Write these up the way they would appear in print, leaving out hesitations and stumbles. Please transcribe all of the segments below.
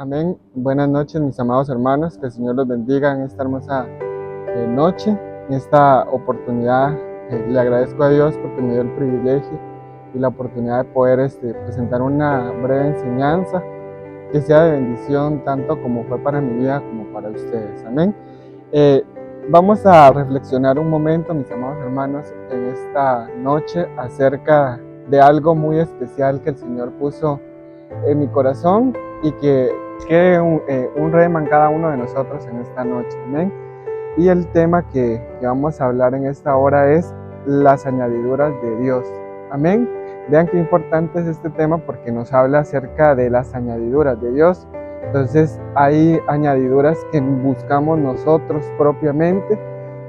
Amén. Buenas noches, mis amados hermanos. Que el Señor los bendiga en esta hermosa noche, en esta oportunidad. Le agradezco a Dios porque me dio el privilegio y la oportunidad de poder presentar una breve enseñanza que sea de bendición tanto como fue para mi vida como para ustedes. Amén. Eh, Vamos a reflexionar un momento, mis amados hermanos, en esta noche acerca de algo muy especial que el Señor puso en mi corazón y que quede un rema en cada uno de nosotros en esta noche. Amén. Y el tema que vamos a hablar en esta hora es las añadiduras de Dios. Amén. Vean qué importante es este tema porque nos habla acerca de las añadiduras de Dios. Entonces hay añadiduras que buscamos nosotros propiamente,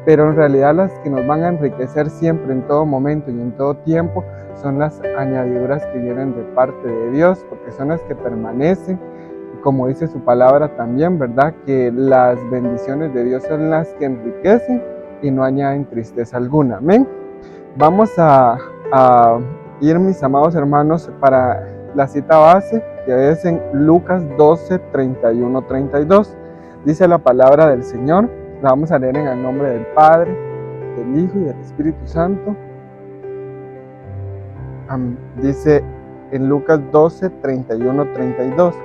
pero en realidad las que nos van a enriquecer siempre, en todo momento y en todo tiempo, son las añadiduras que vienen de parte de Dios, porque son las que permanecen, como dice su palabra también, ¿verdad? Que las bendiciones de Dios son las que enriquecen y no añaden tristeza alguna. Amén. Vamos a ir, mis amados hermanos, para la cita base, que es en Lucas 12, 31, 32. Dice la palabra del Señor. La vamos a leer en el nombre del Padre, del Hijo y del Espíritu Santo. Dice en Lucas 12, 31, 32.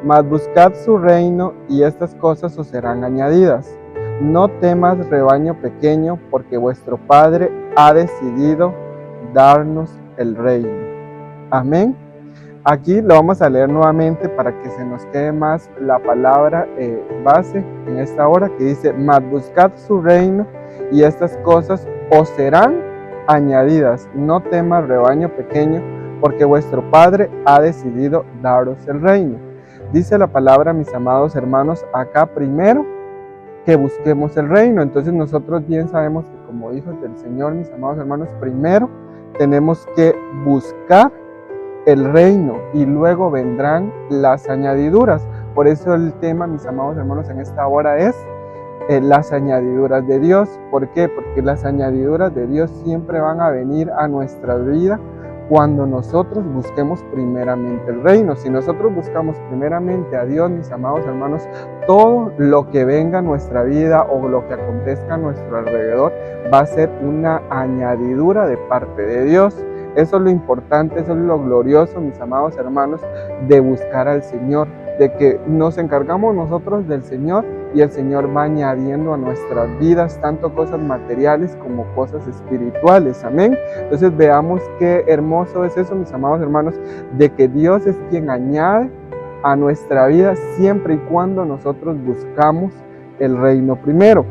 Mas buscad su reino y estas cosas os serán añadidas. No temas, rebaño pequeño, porque vuestro Padre ha decidido darnos el reino. Amén. Aquí lo vamos a leer nuevamente para que se nos quede más la palabra base en esta hora, que dice: mas buscad su reino y estas cosas os serán añadidas. No temas, rebaño pequeño, porque vuestro Padre ha decidido daros el reino. Dice la palabra, mis amados hermanos, acá primero que busquemos el reino. Entonces nosotros bien sabemos que como hijos del Señor, mis amados hermanos, primero tenemos que buscar el reino y luego vendrán las añadiduras. Por eso el tema, mis amados hermanos, en esta hora es las añadiduras de Dios. ¿Por qué? Porque las añadiduras de Dios siempre van a venir a nuestra vida cuando nosotros busquemos primeramente el reino. Si nosotros buscamos primeramente a Dios, mis amados hermanos, todo lo que venga a nuestra vida o lo que acontezca a nuestro alrededor va a ser una añadidura de parte de Dios. Eso es lo importante, eso es lo glorioso, mis amados hermanos, de buscar al Señor, de que nos encargamos nosotros del Señor y el Señor va añadiendo a nuestras vidas tanto cosas materiales como cosas espirituales. Amén. Entonces veamos qué hermoso es eso, mis amados hermanos, de que Dios es quien añade a nuestra vida siempre y cuando nosotros buscamos el reino primero.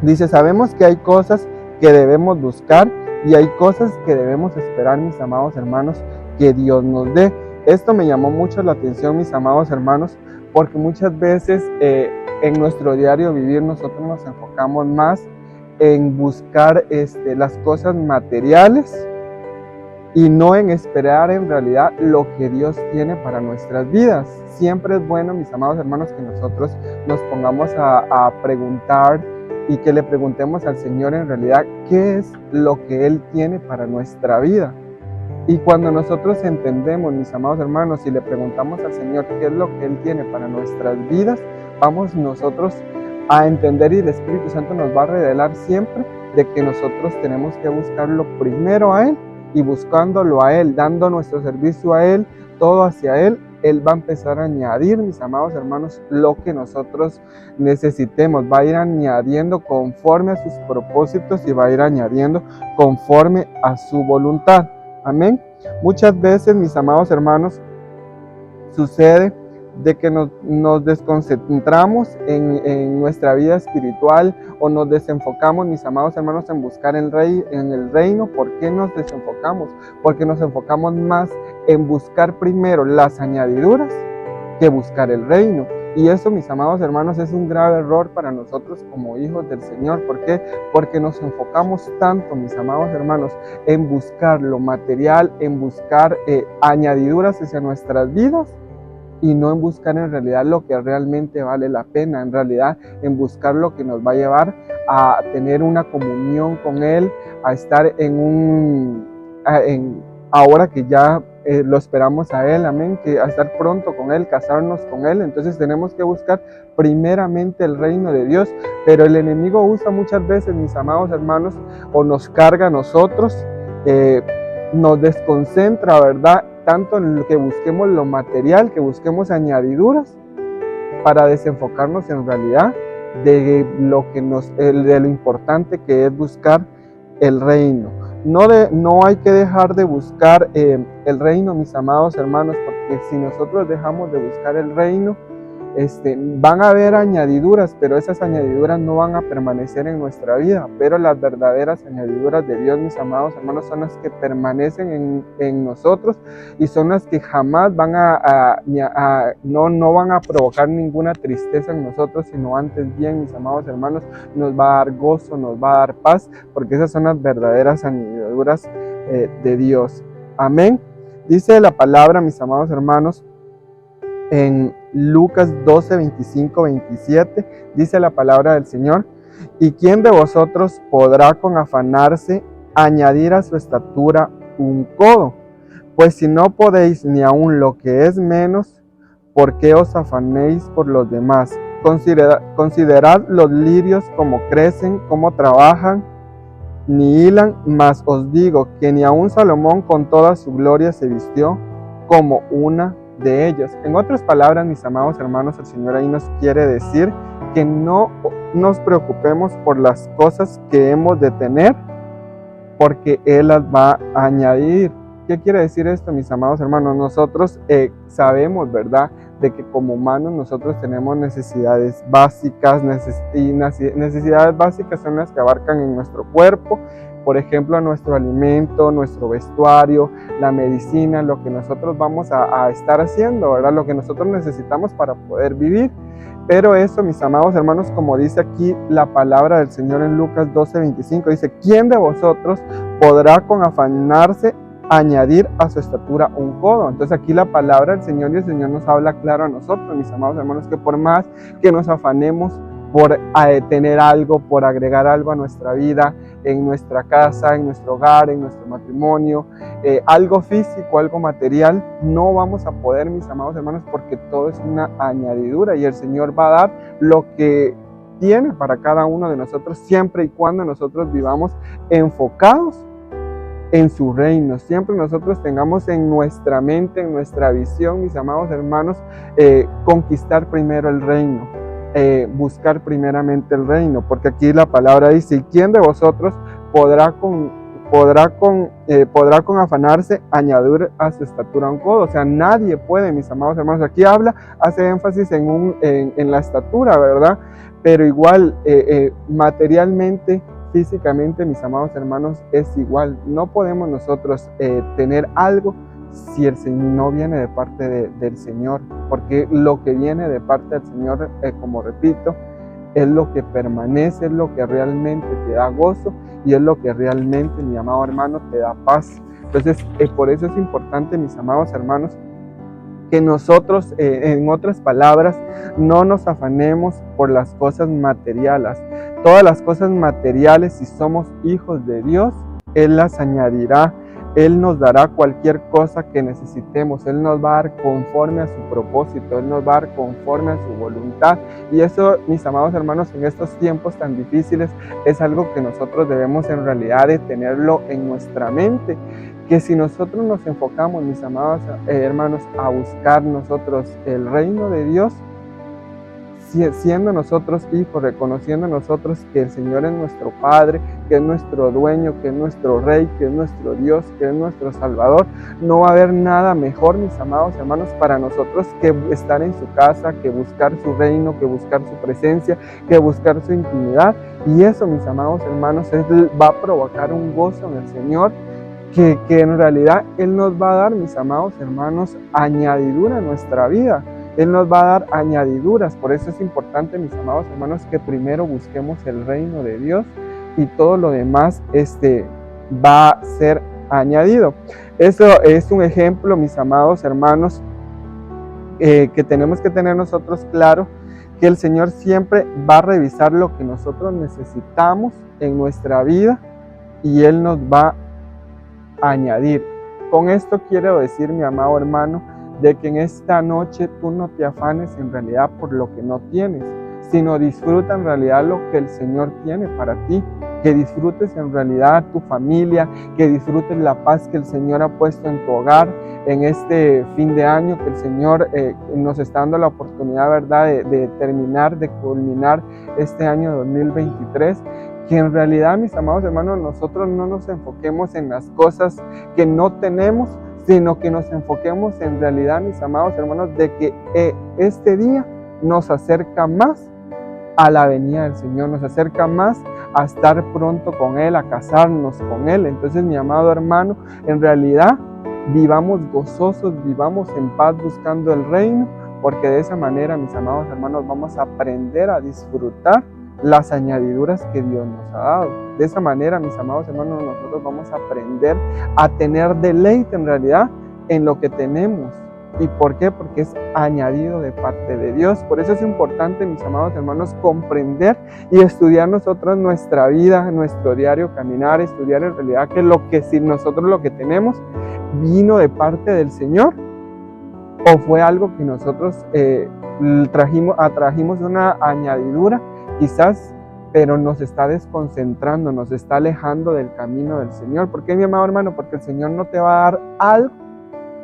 Dice, sabemos que hay cosas que debemos buscar y hay cosas que debemos esperar, mis amados hermanos, que Dios nos dé. Esto me llamó mucho la atención, mis amados hermanos, porque muchas veces en nuestro diario vivir nosotros nos enfocamos más en buscar las cosas materiales y no en esperar en realidad lo que Dios tiene para nuestras vidas. Siempre es bueno, mis amados hermanos, que nosotros nos pongamos a preguntar y que le preguntemos al Señor en realidad qué es lo que Él tiene para nuestra vida. Y cuando nosotros entendemos, mis amados hermanos, y le preguntamos al Señor qué es lo que Él tiene para nuestras vidas, vamos nosotros a entender y el Espíritu Santo nos va a revelar siempre de que nosotros tenemos que buscarlo primero a Él, y buscándolo a Él, dando nuestro servicio a Él, todo hacia Él, Él va a empezar a añadir, mis amados hermanos, lo que nosotros necesitemos. Va a ir añadiendo conforme a sus propósitos y va a ir añadiendo conforme a su voluntad. Amén. Muchas veces, mis amados hermanos, sucede de que nos desconcentramos en nuestra vida espiritual o nos desenfocamos, mis amados hermanos, en buscar en el reino. ¿Por qué nos desenfocamos? Porque nos enfocamos más en buscar primero las añadiduras que buscar el reino. Y eso, mis amados hermanos, es un grave error para nosotros como hijos del Señor. ¿Por qué? Porque nos enfocamos tanto, mis amados hermanos, en buscar lo material, en buscar añadiduras hacia nuestras vidas, y no en buscar en realidad lo que realmente vale la pena, en realidad en buscar lo que nos va a llevar a tener una comunión con Él, a estar ahora que ya lo esperamos a Él, amén, que a estar pronto con Él, casarnos con Él. Entonces tenemos que buscar primeramente el reino de Dios, pero el enemigo usa muchas veces, mis amados hermanos, o nos carga a nosotros, nos desconcentra, ¿verdad? Tanto en lo que busquemos lo material, que busquemos añadiduras, para desenfocarnos en realidad de lo importante que es buscar el reino. No hay que dejar de buscar el reino, mis amados hermanos, porque si nosotros dejamos de buscar el reino, van a haber añadiduras, pero esas añadiduras no van a permanecer en nuestra vida. Pero las verdaderas añadiduras de Dios, mis amados hermanos, son las que permanecen en nosotros y son las que jamás van no van a provocar ninguna tristeza en nosotros, sino antes bien, mis amados hermanos, nos va a dar gozo, nos va a dar paz, porque esas son las verdaderas añadiduras de Dios. Amén. Dice la palabra, mis amados hermanos, en Lucas 12, 25, 27, dice la palabra del Señor: ¿y quién de vosotros podrá con afanarse añadir a su estatura un codo? Pues si no podéis ni aun lo que es menos, ¿por qué os afanéis por los demás? Considerad los lirios como crecen, como trabajan, ni hilan, mas os digo que ni aun Salomón con toda su gloria se vistió como una de ellos. En otras palabras, mis amados hermanos, el Señor ahí nos quiere decir que no nos preocupemos por las cosas que hemos de tener, porque Él las va a añadir. ¿Qué quiere decir esto, mis amados hermanos? Nosotros sabemos, ¿verdad?, de que como humanos nosotros tenemos necesidades básicas, y necesidades básicas son las que abarcan en nuestro cuerpo. Por ejemplo, nuestro alimento, nuestro vestuario, la medicina, lo que nosotros vamos a estar haciendo, ¿verdad? Lo que nosotros necesitamos para poder vivir. Pero eso, mis amados hermanos, como dice aquí la palabra del Señor en Lucas 12, 25, dice: ¿quién de vosotros podrá con afanarse añadir a su estatura un codo? Entonces aquí la palabra del Señor, y el Señor nos habla claro a nosotros, mis amados hermanos, que por más que nos afanemos por tener algo, por agregar algo a nuestra vida, en nuestra casa, en nuestro hogar, en nuestro matrimonio, algo físico, algo material, no vamos a poder, mis amados hermanos, porque todo es una añadidura, y el Señor va a dar lo que tiene para cada uno de nosotros, siempre y cuando nosotros vivamos enfocados en su reino. Siempre nosotros tengamos en nuestra mente, en nuestra visión, mis amados hermanos, conquistar primero el reino, buscar primeramente el reino, porque aquí la palabra dice: ¿y quién de vosotros podrá con afanarse añadir a su estatura un codo? O sea, nadie puede, mis amados hermanos. Aquí hace énfasis en la estatura, ¿verdad? Pero igual, materialmente, físicamente, mis amados hermanos, es igual. No podemos nosotros tener algo si el Señor no viene de parte del Señor, porque lo que viene de parte del Señor, como repito, es lo que permanece, es lo que realmente te da gozo, y es lo que realmente, mi amado hermano, te da paz. Entonces, por eso es importante, mis amados hermanos, que nosotros, en otras palabras, no nos afanemos por las cosas materiales. Todas las cosas materiales, si somos hijos de Dios, Él las añadirá. Él nos dará cualquier cosa que necesitemos. Él nos va a dar conforme a su propósito. Él nos va a dar conforme a su voluntad. Y eso, mis amados hermanos, en estos tiempos tan difíciles, es algo que nosotros debemos en realidad de tenerlo en nuestra mente. Que si nosotros nos enfocamos, mis amados hermanos, a buscar nosotros el reino de Dios, siendo nosotros hijos, reconociendo nosotros que el Señor es nuestro Padre, que es nuestro dueño, que es nuestro Rey, que es nuestro Dios, que es nuestro Salvador, no va a haber nada mejor, mis amados hermanos, para nosotros que estar en su casa, que buscar su reino, que buscar su presencia, que buscar su intimidad. Y eso, mis amados hermanos, va a provocar un gozo en el Señor, que en realidad Él nos va a dar, mis amados hermanos, añadidura en nuestra vida. Él nos va a dar añadiduras. Por eso es importante, mis amados hermanos, que primero busquemos el reino de Dios, y todo lo demás va a ser añadido. Eso es un ejemplo, mis amados hermanos, que tenemos que tener nosotros claro, que el Señor siempre va a revisar lo que nosotros necesitamos en nuestra vida, y Él nos va a añadir. Con esto quiero decir, mi amado hermano, de que en esta noche tú no te afanes en realidad por lo que no tienes, sino disfruta en realidad lo que el Señor tiene para ti, que disfrutes en realidad tu familia, que disfrutes la paz que el Señor ha puesto en tu hogar en este fin de año, que el Señor nos está dando la oportunidad, ¿verdad?, de terminar, de culminar este año 2023. Que en realidad, mis amados hermanos, nosotros no nos enfoquemos en las cosas que no tenemos, sino que nos enfoquemos en realidad, mis amados hermanos, de que este día nos acerca más a la venida del Señor, nos acerca más a estar pronto con Él, a casarnos con Él. Entonces, mi amado hermano, en realidad vivamos gozosos, vivamos en paz buscando el reino, porque de esa manera, mis amados hermanos, vamos a aprender a disfrutar las añadiduras que Dios nos ha dado. De esa manera, mis amados hermanos, nosotros vamos a aprender a tener deleite en realidad en lo que tenemos. ¿Y por qué? Porque es añadido de parte de Dios. Por eso es importante, mis amados hermanos, comprender y estudiar nosotros nuestra vida, nuestro diario caminar, estudiar en realidad que si nosotros lo que tenemos vino de parte del Señor o fue algo que nosotros trajimos una añadidura quizás, pero nos está desconcentrando, nos está alejando del camino del Señor. ¿Por qué, mi amado hermano? Porque el Señor no te va a dar algo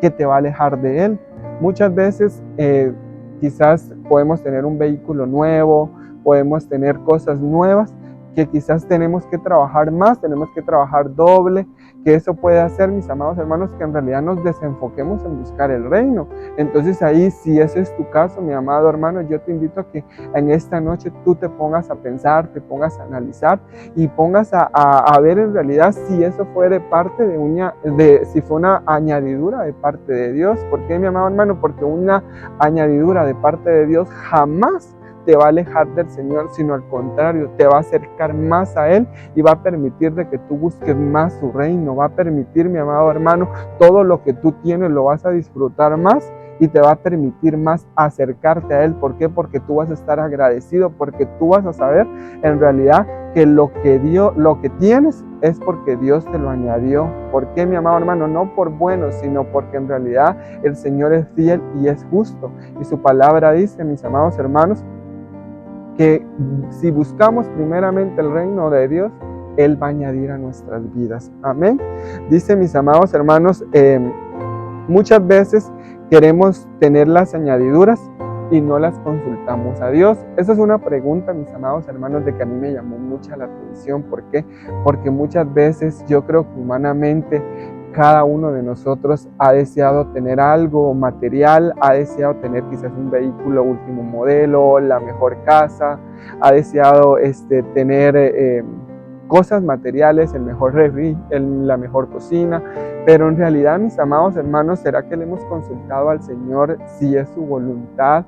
que te va a alejar de Él. Muchas veces quizás podemos tener un vehículo nuevo, podemos tener cosas nuevas que quizás tenemos que trabajar más, tenemos que trabajar doble, que eso puede hacer, mis amados hermanos, que en realidad nos desenfoquemos en buscar el reino. Entonces ahí, si ese es tu caso, mi amado hermano, yo te invito a que en esta noche tú te pongas a pensar, te pongas a analizar y pongas a ver en realidad si eso fue de parte si fue una añadidura de parte de Dios. ¿Por qué, mi amado hermano? Porque una añadidura de parte de Dios jamás te va a alejar del Señor, sino al contrario, te va a acercar más a Él y va a permitir de que tú busques más su reino, va a permitir, mi amado hermano, todo lo que tú tienes lo vas a disfrutar más y te va a permitir más acercarte a Él. ¿Por qué? Porque tú vas a estar agradecido, porque tú vas a saber en realidad que lo que tienes es porque Dios te lo añadió. ¿Por qué, mi amado hermano? No por bueno, sino porque en realidad el Señor es fiel y es justo. Y su palabra dice, mis amados hermanos, que si buscamos primeramente el reino de Dios, Él va a añadir a nuestras vidas. Amén. Dice, mis amados hermanos, muchas veces queremos tener las añadiduras y no las consultamos a Dios. Esa es una pregunta, mis amados hermanos, de que a mí me llamó mucha la atención. ¿Por qué? Porque muchas veces yo creo que humanamente cada uno de nosotros ha deseado tener algo material, ha deseado tener quizás un vehículo último modelo, la mejor casa, ha deseado tener cosas materiales, el mejor refri, la mejor cocina, pero en realidad, mis amados hermanos, ¿será que le hemos consultado al Señor si es su voluntad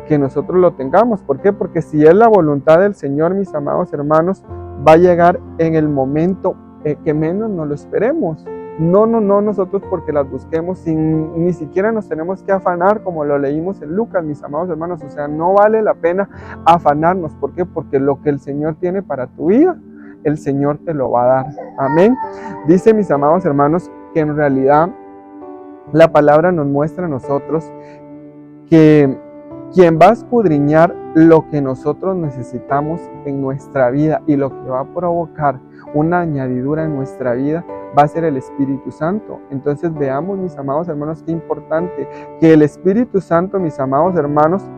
que nosotros lo tengamos? ¿Por qué? Porque si es la voluntad del Señor, mis amados hermanos, va a llegar en el momento que menos nos lo esperemos. No, nosotros porque las busquemos, ni siquiera nos tenemos que afanar como lo leímos en Lucas, mis amados hermanos. O sea, no vale la pena afanarnos. ¿Por qué? Porque lo que el Señor tiene para tu vida, el Señor te lo va a dar. Amén. Dice, mis amados hermanos, que en realidad la palabra nos muestra a nosotros que quien va a escudriñar lo que nosotros necesitamos en nuestra vida y lo que va a provocar una añadidura en nuestra vida va a ser el Espíritu Santo. Entonces veamos, mis amados hermanos, qué importante que el Espíritu Santo, mis amados hermanos,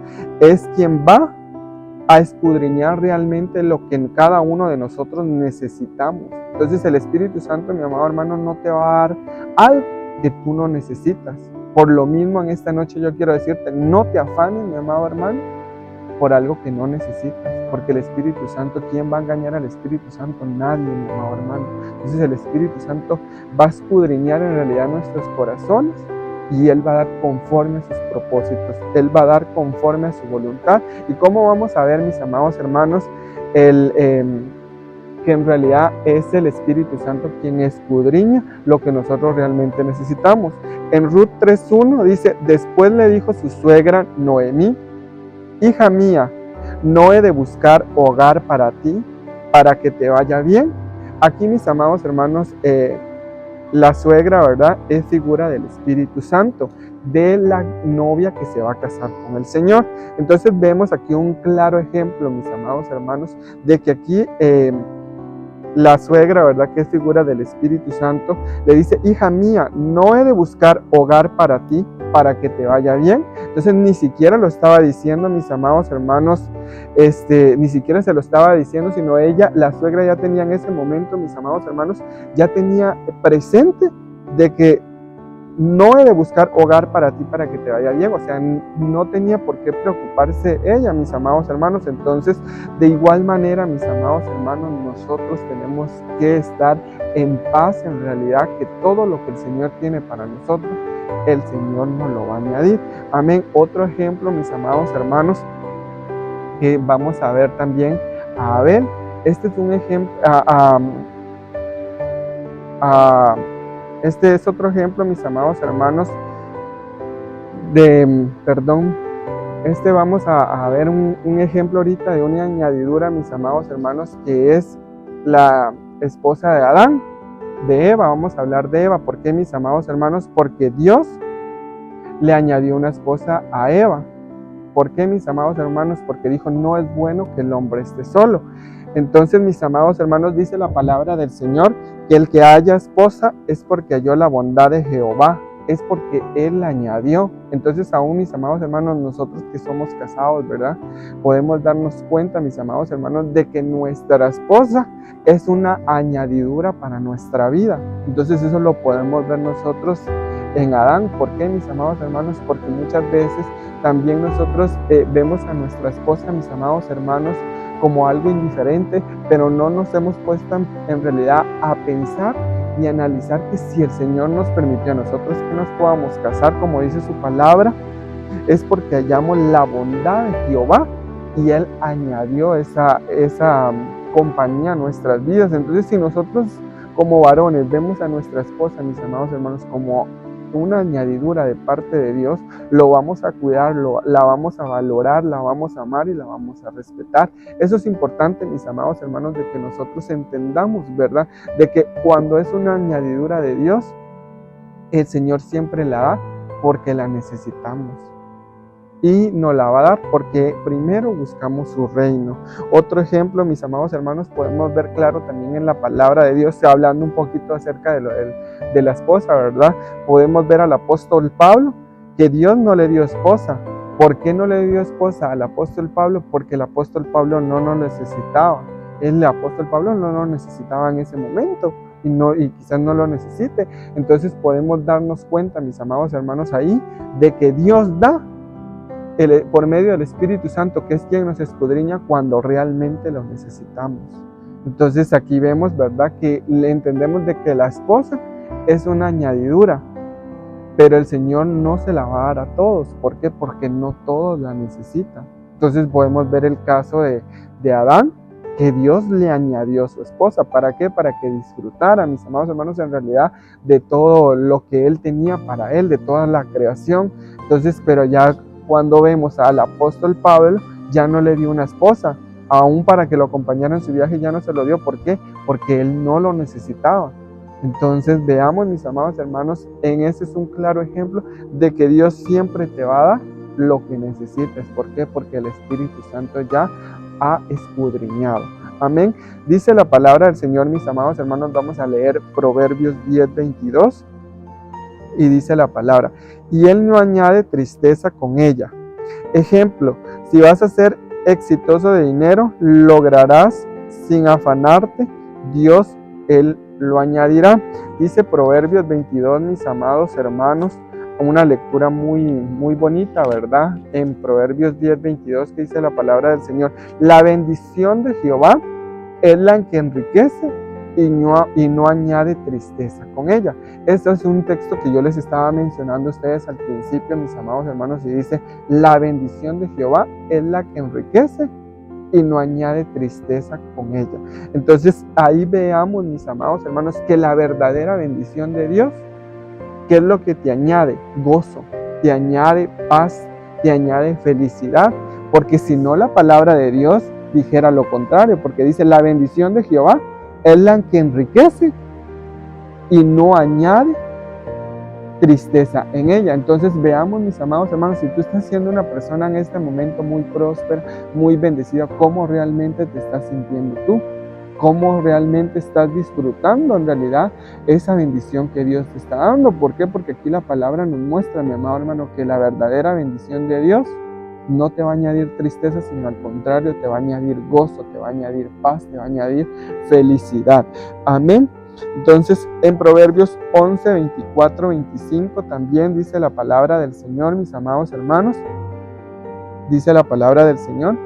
es quien va a escudriñar realmente lo que en cada uno de nosotros necesitamos. Entonces el Espíritu Santo, mi amado hermano, no te va a dar algo que tú no necesitas. Por lo mismo, en esta noche yo quiero decirte, no te afanes, mi amado hermano, por algo que no necesitas, porque el Espíritu Santo, ¿quién va a engañar al Espíritu Santo? Nadie, mi amado hermano. Entonces el Espíritu Santo va a escudriñar en realidad nuestros corazones y Él va a dar conforme a sus propósitos, Él va a dar conforme a su voluntad. ¿Y cómo vamos a ver, mis amados hermanos, que en realidad es el Espíritu Santo quien escudriña lo que nosotros realmente necesitamos? En Ruth 3:1 dice, después le dijo su suegra Noemí, hija mía, ¿no he de buscar hogar para ti, para que te vaya bien? Aquí, mis amados hermanos, La suegra, ¿verdad?, es figura del Espíritu Santo, de la novia que se va a casar con el Señor. Entonces vemos aquí un claro ejemplo, mis amados hermanos, de que aquí la suegra, ¿verdad?, que es figura del Espíritu Santo, le dice: hija mía, no he de buscar hogar para ti, para que te vaya bien. Entonces ni siquiera lo estaba diciendo, mis amados hermanos, ni siquiera se lo estaba diciendo, sino ella, la suegra, ya tenía en ese momento, mis amados hermanos, ya tenía presente de que no he de buscar hogar para ti para que te vaya bien. O sea, no tenía por qué preocuparse ella, mis amados hermanos. Entonces, de igual manera, mis amados hermanos, nosotros tenemos que estar en paz, en realidad, que todo lo que el Señor tiene para nosotros, el Señor nos lo va a añadir. Amén. Otro ejemplo, mis amados hermanos, que vamos a ver también a Abel. Este es un ejemplo, este es otro ejemplo, mis amados hermanos, vamos a ver un ejemplo ahorita de una añadidura, mis amados hermanos, que es la esposa de Adán, de Eva. Vamos a hablar de Eva. ¿Por qué, mis amados hermanos? Porque Dios le añadió una esposa a Eva. ¿Por qué, mis amados hermanos? Porque dijo: no es bueno que el hombre esté solo. Entonces, mis amados hermanos, dice la palabra del Señor que el que haya esposa es porque halló la bondad de Jehová, es porque Él la añadió. Entonces, aún, mis amados hermanos, nosotros que somos casados, ¿verdad?, podemos darnos cuenta, mis amados hermanos, de que nuestra esposa es una añadidura para nuestra vida. Entonces, eso lo podemos ver nosotros en Adán. ¿Por qué, mis amados hermanos? Porque muchas veces también nosotros vemos a nuestra esposa, mis amados hermanos, como algo indiferente, pero no nos hemos puesto en realidad a pensar y analizar que si el Señor nos permitió a nosotros que nos podamos casar, como dice su palabra, es porque hallamos la bondad de Jehová y Él añadió esa compañía a nuestras vidas. Entonces, si nosotros como varones vemos a nuestra esposa, mis amados hermanos, como una añadidura de parte de Dios, lo vamos a cuidar, la vamos a valorar, la vamos a amar y la vamos a respetar. Eso es importante, mis amados hermanos, de que nosotros entendamos, ¿verdad?, de que cuando es una añadidura de Dios, el Señor siempre la da porque la necesitamos. Y nos la va a dar porque primero buscamos su reino. Otro ejemplo, mis amados hermanos, podemos ver claro también en la palabra de Dios, hablando un poquito acerca de la esposa, ¿verdad? Podemos ver al apóstol Pablo, que Dios no le dio esposa. ¿Por qué no le dio esposa al apóstol Pablo? Porque el apóstol Pablo no lo necesitaba. El apóstol Pablo no lo necesitaba en ese momento y quizás no lo necesite. Entonces podemos darnos cuenta, mis amados hermanos, ahí de que Dios da por medio del Espíritu Santo, que es quien nos escudriña cuando realmente lo necesitamos. Entonces aquí vemos, ¿verdad?, que le entendemos de que la esposa es una añadidura, pero el Señor no se la va a dar a todos. ¿Por qué? Porque no todos la necesitan. Entonces podemos ver el caso de Adán, que Dios le añadió su esposa. ¿Para qué? Para que disfrutara, mis amados hermanos, en realidad de todo lo que Él tenía para Él, de toda la creación. Entonces, pero ya cuando vemos al apóstol Pablo, ya no le dio una esposa, aún para que lo acompañara en su viaje ya no se lo dio. ¿Por qué? Porque él no lo necesitaba. Entonces veamos, mis amados hermanos, en este es un claro ejemplo de que Dios siempre te va a dar lo que necesites. ¿Por qué? Porque el Espíritu Santo ya ha escudriñado. Amén. Dice la palabra del Señor, mis amados hermanos, vamos a leer Proverbios 10:22. Y dice la palabra: y Él no añade tristeza con ella. Ejemplo, si vas a ser exitoso de dinero, lograrás sin afanarte, Dios, Él lo añadirá. Dice Proverbios 22, mis amados hermanos, una lectura muy bonita, ¿verdad? En Proverbios 10:22, que dice la palabra del Señor: la bendición de Jehová es la que enriquece y no añade tristeza con ella. Este es un texto que yo les estaba mencionando a ustedes al principio, mis amados hermanos, y dice: la bendición de Jehová es la que enriquece y no añade tristeza con ella. Entonces ahí veamos, mis amados hermanos, que la verdadera bendición de Dios, ¿qué es lo que te añade? Gozo, te añade paz, te añade felicidad, porque si no, la palabra de Dios dijera lo contrario, porque dice: la bendición de Jehová es la que enriquece y no añade tristeza en ella. Entonces veamos, mis amados hermanos, si tú estás siendo una persona en este momento muy próspera, muy bendecida, cómo realmente te estás sintiendo tú, cómo realmente estás disfrutando en realidad esa bendición que Dios te está dando. ¿Por qué? Porque aquí la palabra nos muestra, mi amado hermano, que la verdadera bendición de Dios no te va a añadir tristeza, sino al contrario, te va a añadir gozo, te va a añadir paz, te va a añadir felicidad. Amén. Entonces, en Proverbios 11, 24, 25 también dice la palabra del Señor, mis amados hermanos. Dice la palabra del Señor: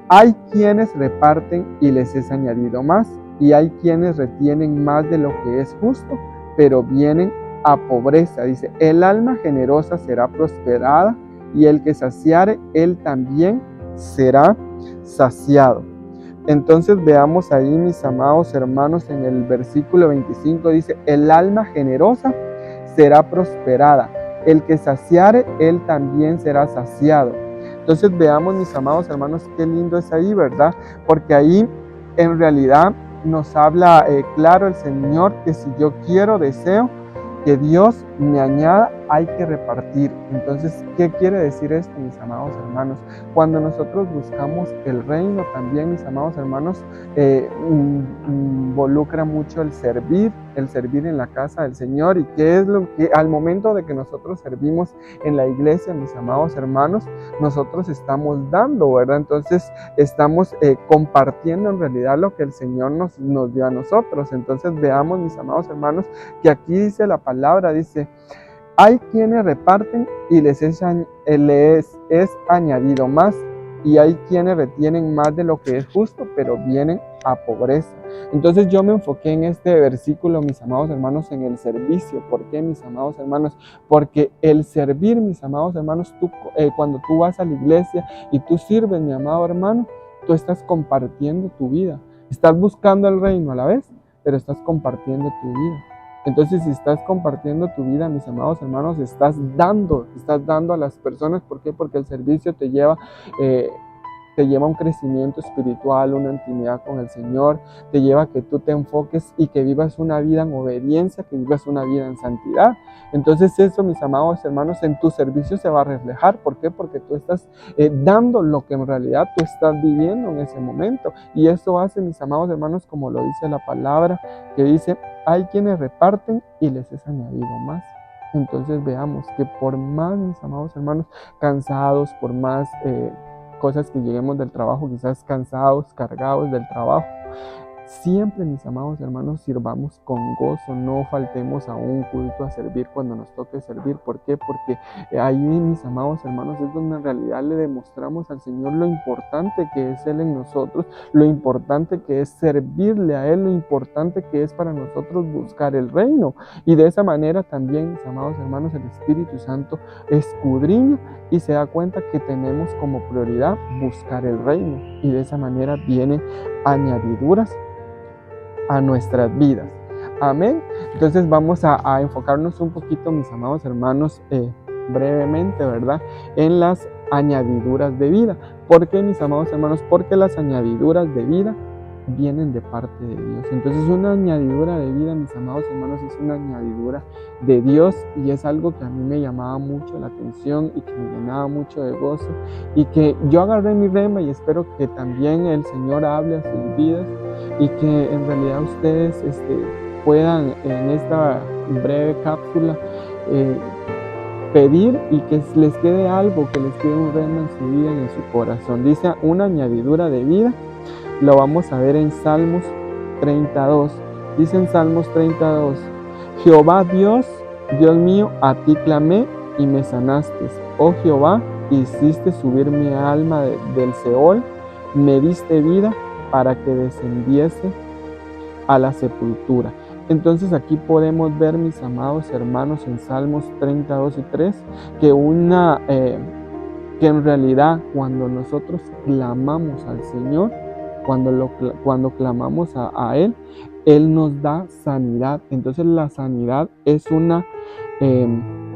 hay quienes reparten y les es añadido más, y hay quienes retienen más de lo que es justo, pero vienen a pobreza. Dice: el alma generosa será prosperada, y el que saciare, él también será saciado. Entonces veamos ahí, mis amados hermanos, en el versículo 25 dice: el alma generosa será prosperada, el que saciare, él también será saciado. Entonces veamos, mis amados hermanos, qué lindo es ahí, ¿verdad? Porque ahí en realidad nos habla claro el Señor que si yo quiero, deseo que Dios me añada, hay que repartir. Entonces, ¿qué quiere decir esto, mis amados hermanos? Cuando nosotros buscamos el reino también, mis amados hermanos, involucra mucho el servir en la casa del Señor. ¿Y qué es lo que al momento de que nosotros servimos en la iglesia, mis amados hermanos, nosotros estamos dando, ¿verdad? Entonces estamos compartiendo en realidad lo que el Señor nos dio a nosotros. Entonces veamos, mis amados hermanos, que aquí dice la palabra, dice: hay quienes reparten y les es añadido más, y hay quienes retienen más de lo que es justo, pero vienen a pobreza. Entonces yo me enfoqué en este versículo, mis amados hermanos, en el servicio. ¿Por qué, mis amados hermanos? Porque el servir, mis amados hermanos, cuando tú vas a la iglesia y tú sirves, mi amado hermano, tú estás compartiendo tu vida. Estás buscando el reino a la vez, pero estás compartiendo tu vida. Entonces, si estás compartiendo tu vida, mis amados hermanos, estás dando a las personas. ¿Por qué? Porque el servicio te lleva a un crecimiento espiritual, una intimidad con el Señor, te lleva a que tú te enfoques y que vivas una vida en obediencia, que vivas una vida en santidad. Entonces eso, mis amados hermanos, en tu servicio se va a reflejar. ¿Por qué? Porque tú estás dando lo que en realidad tú estás viviendo en ese momento. Y eso hace, mis amados hermanos, como lo dice la palabra, que dice: hay quienes reparten y les es añadido más. Entonces veamos que por más, mis amados hermanos, cansados, por más cosas que lleguemos del trabajo, quizás cansados, cargados del trabajo, siempre, mis amados hermanos, sirvamos con gozo, no faltemos a un culto a servir cuando nos toque servir. ¿Por qué? Porque ahí, mis amados hermanos, es donde en realidad le demostramos al Señor lo importante que es Él en nosotros, lo importante que es servirle a Él, lo importante que es para nosotros buscar el reino. Y de esa manera también, mis amados hermanos, el Espíritu Santo escudriña y se da cuenta que tenemos como prioridad buscar el reino. Y de esa manera vienen añadiduras a nuestras vidas. Amén. Entonces vamos a enfocarnos un poquito, mis amados hermanos, brevemente, ¿verdad?, en las añadiduras de vida. ¿Por qué, mis amados hermanos? Porque las añadiduras de vida vienen de parte de Dios. Entonces una añadidura de vida, mis amados hermanos, es una añadidura de Dios, y es algo que a mí me llamaba mucho la atención y que me llenaba mucho de gozo, y que yo agarré mi rema, y espero que también el Señor hable a sus vidas y que en realidad ustedes puedan en esta breve cápsula pedir y que les quede algo, que les quede un rema en su vida y en su corazón. Dice una añadidura de vida. Lo vamos a ver en Salmos 32. Dice en Salmos 32: Jehová Dios mío, a ti clamé y me sanaste. Oh Jehová, hiciste subir mi alma del Seol, me diste vida para que descendiese a la sepultura. Entonces aquí podemos ver, mis amados hermanos, en Salmos 32 y 3, que en realidad cuando nosotros clamamos al Señor, cuando clamamos a Él, Él nos da sanidad. Entonces la sanidad es una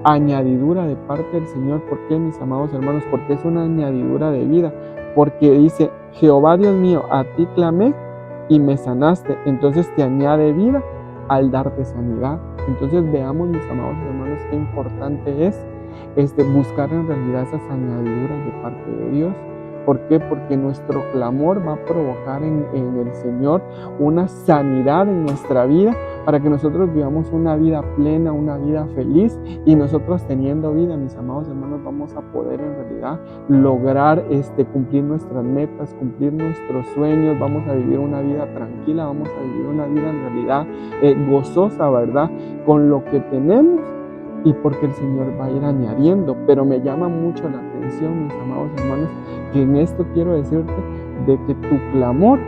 añadidura de parte del Señor. ¿Por qué, mis amados hermanos? Porque es una añadidura de vida. Porque dice: Jehová Dios mío, a ti clamé y me sanaste. Entonces te añade vida al darte sanidad. Entonces veamos, mis amados hermanos, qué importante es buscar en realidad esas añadiduras de parte de Dios. ¿Por qué? Porque nuestro clamor va a provocar en el Señor una sanidad en nuestra vida para que nosotros vivamos una vida plena, una vida feliz, y nosotros teniendo vida, mis amados hermanos, vamos a poder en realidad lograr cumplir nuestras metas, cumplir nuestros sueños, vamos a vivir una vida tranquila, vamos a vivir una vida en realidad gozosa, ¿verdad? Con lo que tenemos, y porque el Señor va a ir añadiendo. Pero me llama mucho la atención, mis amados hermanos, que en esto quiero decirte de que tu clamor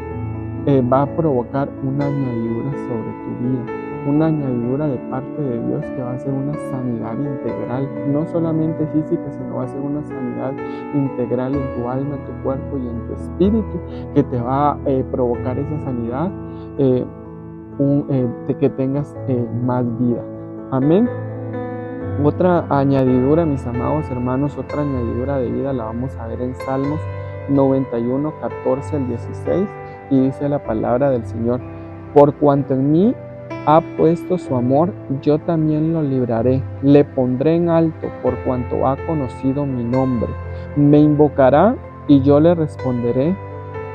va a provocar una añadidura sobre tu vida, una añadidura de parte de Dios que va a ser una sanidad integral, no solamente física, sino va a ser una sanidad integral en tu alma, en tu cuerpo y en tu espíritu, que te va a provocar esa sanidad de que tengas más vida. Amén. Otra añadidura, mis amados hermanos, otra añadidura de vida la vamos a ver en Salmos 91, 14 al 16, y dice la palabra del Señor: por cuanto en mí ha puesto su amor, yo también lo libraré, le pondré en alto por cuanto ha conocido mi nombre. Me invocará y yo le responderé,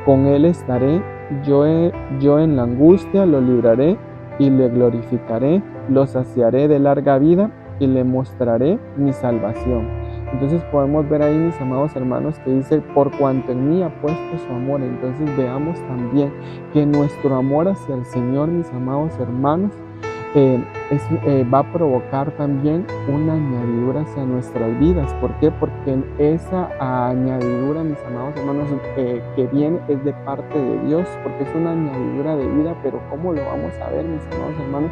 con él estaré, yo en la angustia lo libraré y le glorificaré, lo saciaré de larga vida y le mostraré mi salvación. Entonces podemos ver ahí, mis amados hermanos, que dice: por cuanto en mí ha puesto su amor. Entonces veamos también que nuestro amor hacia el Señor, mis amados hermanos, va a provocar también una añadidura hacia nuestras vidas. ¿Por qué? Porque esa añadidura, mis amados hermanos, que viene es de parte de Dios, porque es una añadidura de vida. Pero ¿cómo lo vamos a ver, mis amados hermanos?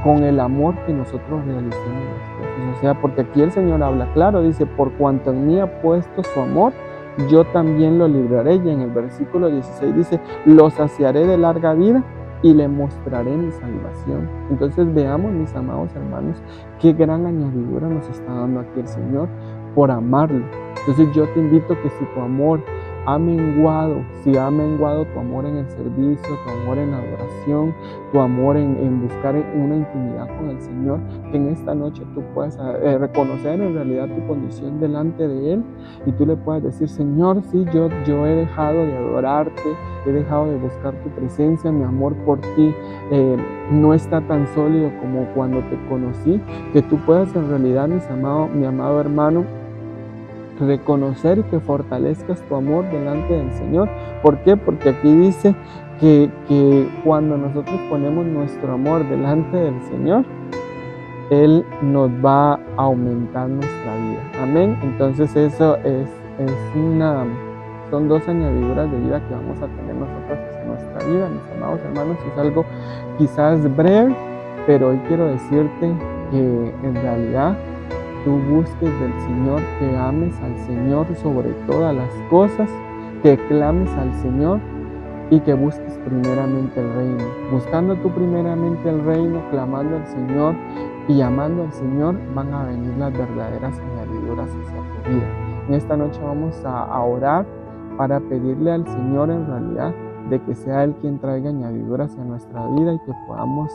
Con el amor que nosotros realicemos las cosas. O sea, porque aquí el Señor habla claro, dice: por cuanto en mí ha puesto su amor, yo también lo libraré. Y en el versículo 16 dice: lo saciaré de larga vida y le mostraré mi salvación. Entonces veamos, mis amados hermanos, qué gran añadidura nos está dando aquí el Señor por amarlo. Entonces yo te invito que si tu amor ha menguado, si ha menguado tu amor en el servicio, tu amor en la adoración, tu amor en buscar una intimidad con el Señor, que en esta noche tú puedas reconocer en realidad tu condición delante de Él, y tú le puedas decir: Señor, sí, yo he dejado de adorarte, he dejado de buscar tu presencia, mi amor por ti no está tan sólido como cuando te conocí. Que tú puedas en realidad, mi amado hermano, reconocer y que fortalezcas tu amor delante del Señor. ¿Por qué? Porque aquí dice que cuando nosotros ponemos nuestro amor delante del Señor, Él nos va a aumentar nuestra vida. Amén. Entonces eso son dos añadiduras de vida que vamos a tener nosotros en nuestra vida, mis amados hermanos. Es algo quizás breve, pero hoy quiero decirte que en realidad tú busques del Señor, que ames al Señor sobre todas las cosas, que clames al Señor y que busques primeramente el reino. Buscando tú primeramente el reino, clamando al Señor y amando al Señor, van a venir las verdaderas añadiduras hacia tu vida. En esta noche vamos a orar para pedirle al Señor en realidad de que sea Él quien traiga añadiduras a nuestra vida y que podamos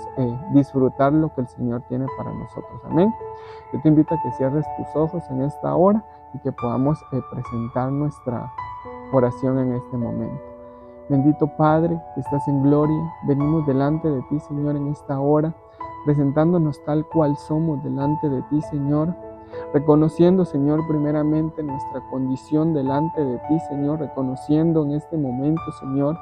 disfrutar lo que el Señor tiene para nosotros. Amén. Yo te invito a que cierres tus ojos en esta hora y que podamos presentar nuestra oración en este momento. Bendito Padre, que estás en gloria, venimos delante de ti, Señor, en esta hora, presentándonos tal cual somos delante de ti, Señor, reconociendo, Señor, primeramente nuestra condición delante de ti, Señor, reconociendo en este momento, Señor,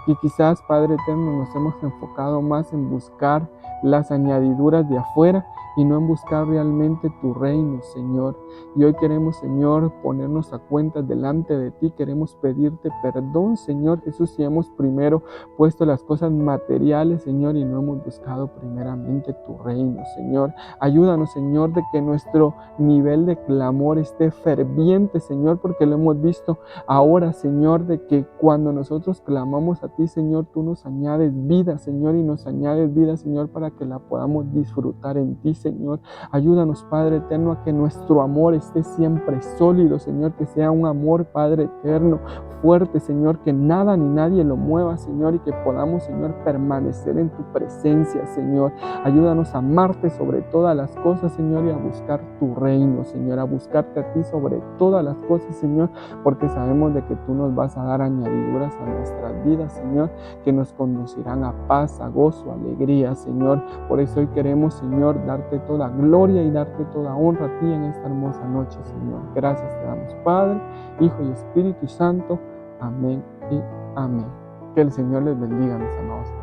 que quizás, Padre eterno, nos hemos enfocado más en buscar las añadiduras de afuera y no en buscar realmente tu reino, Señor. Y hoy queremos, Señor, ponernos a cuentas delante de ti. Queremos pedirte perdón, Señor Jesús, si hemos primero puesto las cosas materiales, Señor, y no hemos buscado primeramente tu reino, Señor. Ayúdanos, Señor, de que nuestro nivel de clamor esté ferviente, Señor, porque lo hemos visto ahora, Señor, de que cuando nosotros clamamos a ti, Señor, tú nos añades vida, Señor, y nos añades vida, Señor, para que la podamos disfrutar en ti, Señor. Ayúdanos, Padre eterno, a que nuestro amor esté siempre sólido, Señor, que sea un amor, Padre eterno, fuerte, Señor, que nada ni nadie lo mueva, Señor, y que podamos, Señor, permanecer en tu presencia, Señor. Ayúdanos a amarte sobre todas las cosas, Señor, y a buscar tu reino, Señor, a buscarte a ti sobre todas las cosas, Señor, porque sabemos de que tú nos vas a dar añadiduras a nuestras vidas, Señor, que nos conducirán a paz, a gozo, a alegría, Señor. Por eso hoy queremos, Señor, darte toda gloria y darte toda honra a ti en esta hermosa noche, Señor. Gracias te damos, Padre, Hijo y Espíritu Santo. Amén y amén. Que el Señor les bendiga, mis amados.